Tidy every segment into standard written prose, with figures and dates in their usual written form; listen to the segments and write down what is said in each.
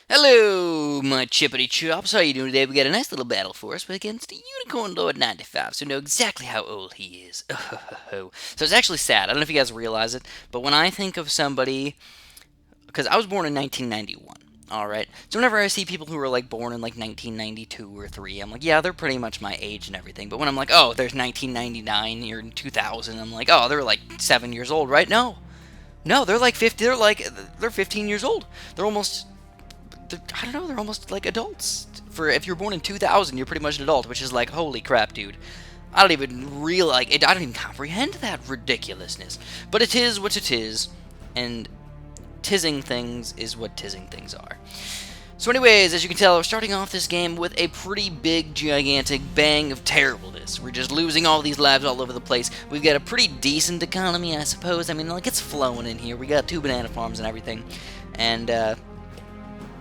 Hello, my chippity chops. How you doing today? We got a nice little battle for us against the Unicorn Lord 95, so we know exactly how old he is. So it's actually sad. I don't know if you guys realize it, but when I think of somebody, because I was born in 1991. All right. So whenever I see people who are like born in like 1992 or 3, I'm like, yeah, they're pretty much my age and everything. But when I'm like, oh, there's 1999 or 2000, I'm like, oh, they're like 7 years old, right? No, no, they're like 50. They're 15 years old. They're almost I don't know, they're almost like adults. For if you're born in 2000, you're pretty much an adult, which is like, holy crap, dude. I don't even realize it. I don't even comprehend that ridiculousness. But it is what it is, and tizzing things is what tizzing things are. So, anyways, as you can tell, we're starting off this game with a pretty big, gigantic bang of terribleness. We're just losing all these lives all over the place. We've got a pretty decent economy, I suppose. I mean, like, it's flowing in here. We got 2 banana farms and everything. And,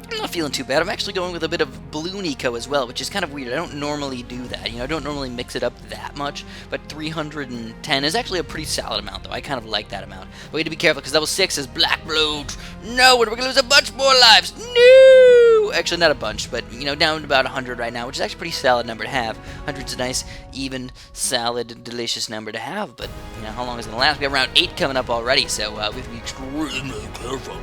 I'm not feeling too bad. I'm actually going with a bit of balloon eco as well, which is kind of weird. I don't normally do that. I don't normally mix it up that much, but 310 is actually a pretty solid amount, though. I kind of like that amount. But we have to be careful, because level 6 is Black Blood. No, we're going to lose a bunch more lives. No! Actually, not a bunch, but, down to about 100 right now, which is actually a pretty solid number to have. 100's a nice, even, solid, delicious number to have, but, how long is it going to last? We have round 8 coming up already, so we have to be extremely careful.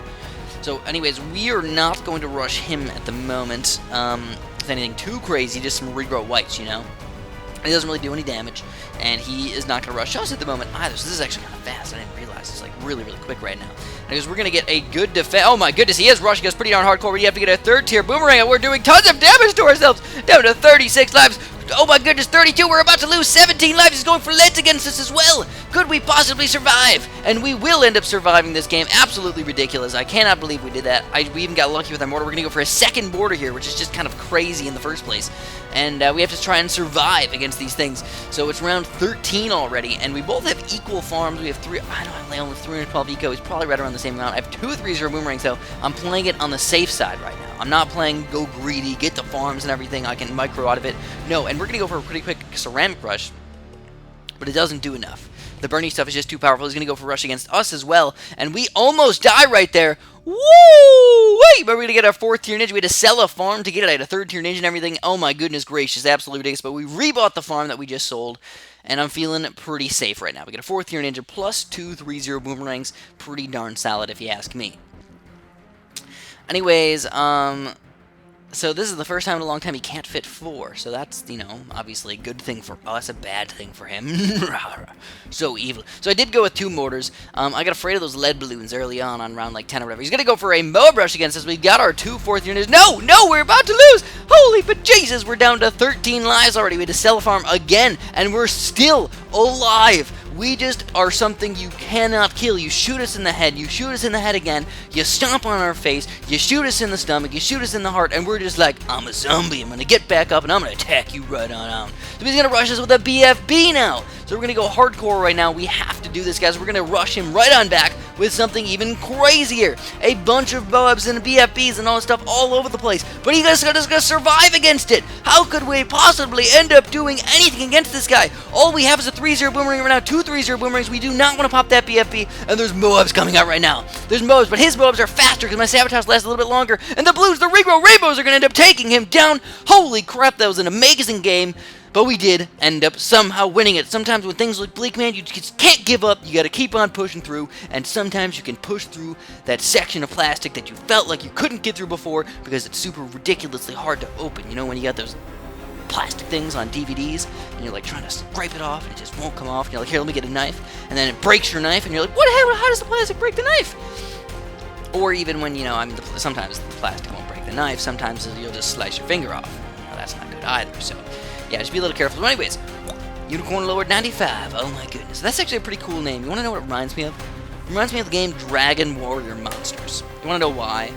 So, anyways, we are not going to rush him at the moment with anything too crazy, just some regrow whites, He doesn't really do any damage, and he is not going to rush us at the moment either, so this is actually kind of fast. I didn't realize it's, like, really, really quick right now. Anyways, we're going to get a good defense. Oh, my goodness, he is rushing us pretty darn hardcore. We have to get a 3rd-tier boomerang, and we're doing tons of damage to ourselves, down to 36 lives. Oh my goodness, 32, we're about to lose 17 lives. He's going for leads against us as well. Could we possibly survive? And we will end up surviving this game. Absolutely ridiculous. I cannot believe we did that. We even got lucky with our mortar. We're going to go for a 2nd border here, which is just kind of crazy in the first place. And we have to try and survive against these things. So it's round 13 already, and we both have equal farms. We have 3, I don't have only 312 eco. He's probably right around the same amount. I have 2 3-0 boomerangs, so I'm playing it on the safe side right now. I'm not playing go greedy, get the farms and everything. I can micro out of it. No, and we're going to go for a pretty quick ceramic rush, but it doesn't do enough. The burning stuff is just too powerful. He's going to go for rush against us as well, and we almost die right there. Woo! Wait, but we're going to get our 4th-tier ninja. We had to sell a farm to get it. I had a 3rd-tier ninja and everything. Oh my goodness gracious, absolutely ridiculous. But we rebought the farm that we just sold, and I'm feeling pretty safe right now. We get a 4th-tier ninja plus 2 3-0 boomerangs. Pretty darn solid if you ask me. Anyways, so this is the first time in a long time he can't fit 4, so that's, obviously a good thing for us, a bad thing for him. So evil. So I did go with 2 mortars. I got afraid of those lead balloons early on round like 10 or whatever. He's going to go for a mob rush against us. We've got our 2 4th units. No, we're about to lose. Holy but Jesus, we're down to 13 lives already. We had to sell a farm again, and we're still alive. We just are something you cannot kill. You shoot us in the head, you shoot us in the head again, you stomp on our face, you shoot us in the stomach, you shoot us in the heart, and we're just like, I'm a zombie, I'm gonna get back up and I'm gonna attack you right on out. So he's gonna rush us with a BFB now. So we're gonna go hardcore right now. We have to do this, guys. We're gonna rush him right on back with something even crazier. A bunch of boabs and BFBs and all this stuff all over the place. But he's just gonna survive against it. How could we possibly end up doing anything against this guy? All we have is a 3-0 boomerang right now, 2 3-0 boomerangs. We do not want to pop that BFB, and there's Moabs coming out right now. There's Moabs, but his Moabs are faster because my sabotage lasts a little bit longer, and the blues, the regrow rainbows are going to end up taking him down. Holy crap, that was an amazing game, but we did end up somehow winning it. Sometimes when things look bleak, man, you just can't give up. You got to keep on pushing through, and sometimes you can push through that section of plastic that you felt like you couldn't get through before because it's super ridiculously hard to open. When you got those plastic things on DVDs, and you're like trying to scrape it off, and it just won't come off, and you're like, here, let me get a knife, and then it breaks your knife, and you're like, what the hell, how does the plastic break the knife? Or even when, sometimes the plastic won't break the knife, sometimes you'll just slice your finger off. That's not good either, so, yeah, just be a little careful. But anyways, Unicorn Lord 95, oh my goodness, that's actually a pretty cool name. You want to know what it reminds me of? It reminds me of the game Dragon Warrior Monsters. You want to know why?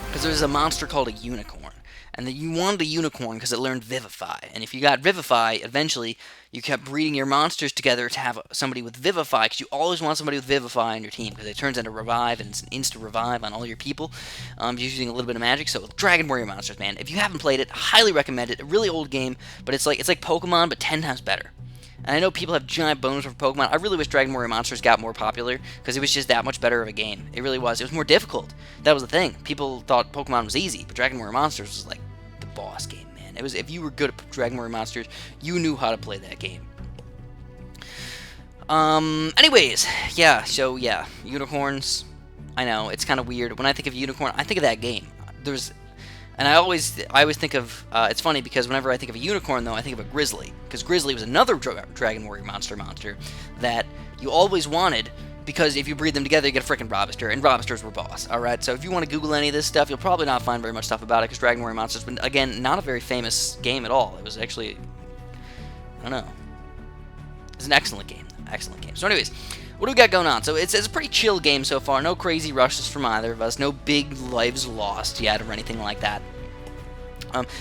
Because there's a monster called a unicorn. And you wanted a unicorn because it learned Vivify. And if you got Vivify, eventually you kept breeding your monsters together to have somebody with Vivify, because you always want somebody with Vivify on your team, because it turns into Revive, and it's an insta-revive on all your people, using a little bit of magic. So Dragon Warrior Monsters, man. If you haven't played it, highly recommend it. A really old game, but it's like Pokemon, but 10 times better. And I know people have giant bones for Pokemon. I really wish Dragon Warrior Monsters got more popular because it was just that much better of a game. It really was. It was more difficult. That was the thing. People thought Pokemon was easy, but Dragon Warrior Monsters was like the boss game, man. It was, if you were good at Dragon Warrior Monsters, you knew how to play that game. Anyways, yeah, so yeah, unicorns. I know, it's kind of weird. When I think of unicorn, I think of that game. And I always think of, it's funny because whenever I think of a unicorn, though, I think of a grizzly. Because grizzly was another Dragon Warrior monster that you always wanted, because if you breed them together, you get a freaking Robuster, and Robusters were boss, alright? So if you want to Google any of this stuff, you'll probably not find very much stuff about it, because Dragon Warrior Monsters, but again, not a very famous game at all. It was actually, I don't know. It's an excellent game. Excellent game. So anyways, what do we got going on? So it's a pretty chill game so far. No crazy rushes from either of us. No big lives lost yet or anything like that.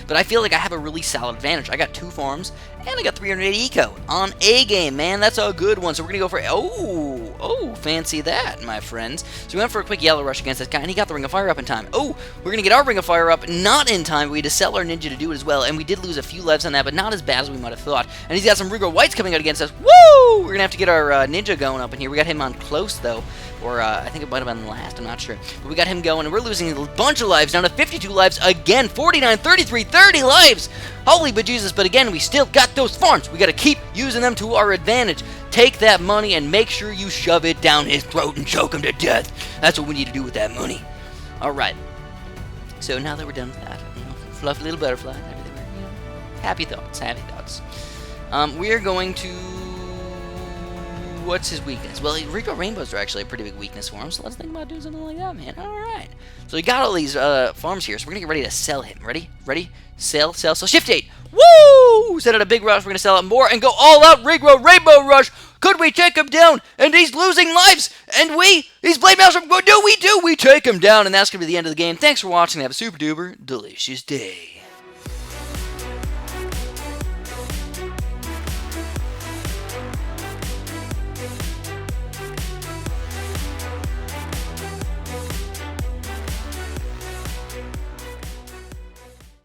But I feel like I have a really solid advantage. I got 2 farms, and I got 380 eco on a game, man. That's a good one. So we're going to go for... Oh, fancy that, my friends. So we went for a quick yellow rush against this guy, and he got the Ring of Fire up in time. Oh, we're going to get our Ring of Fire up not in time. We had to sell our Ninja to do it as well, and we did lose a few lives on that, but not as bad as we might have thought. And he's got some Rigor Whites coming out against us. Woo! We're going to have to get our Ninja going up in here. We got him on close, though. Or I think it might have been last, I'm not sure. But we got him going, and we're losing a bunch of lives, down to 52 lives again, 49, 33, 30 lives! Holy bejesus, but again, we still got those farms. We gotta keep using them to our advantage. Take that money and make sure you shove it down his throat and choke him to death. That's what we need to do with that money. Alright. So now that we're done with that, fluffy little butterfly, everything, happy thoughts, happy thoughts. We are going to... What's his weakness? Well, Rico Rainbows are actually a pretty big weakness for him, so let's think about doing something like that, man. Alright. So we got all these farms here, so we're going to get ready to sell him. Ready? Ready? Sell. Shift 8. Woo! Set out a big rush. We're going to sell out more and go all out Rico Rainbow Rush. Could we take him down? And he's losing lives. And he's Blade Maelstrom. What do? We take him down. And that's going to be the end of the game. Thanks for watching. Have a super duper delicious day.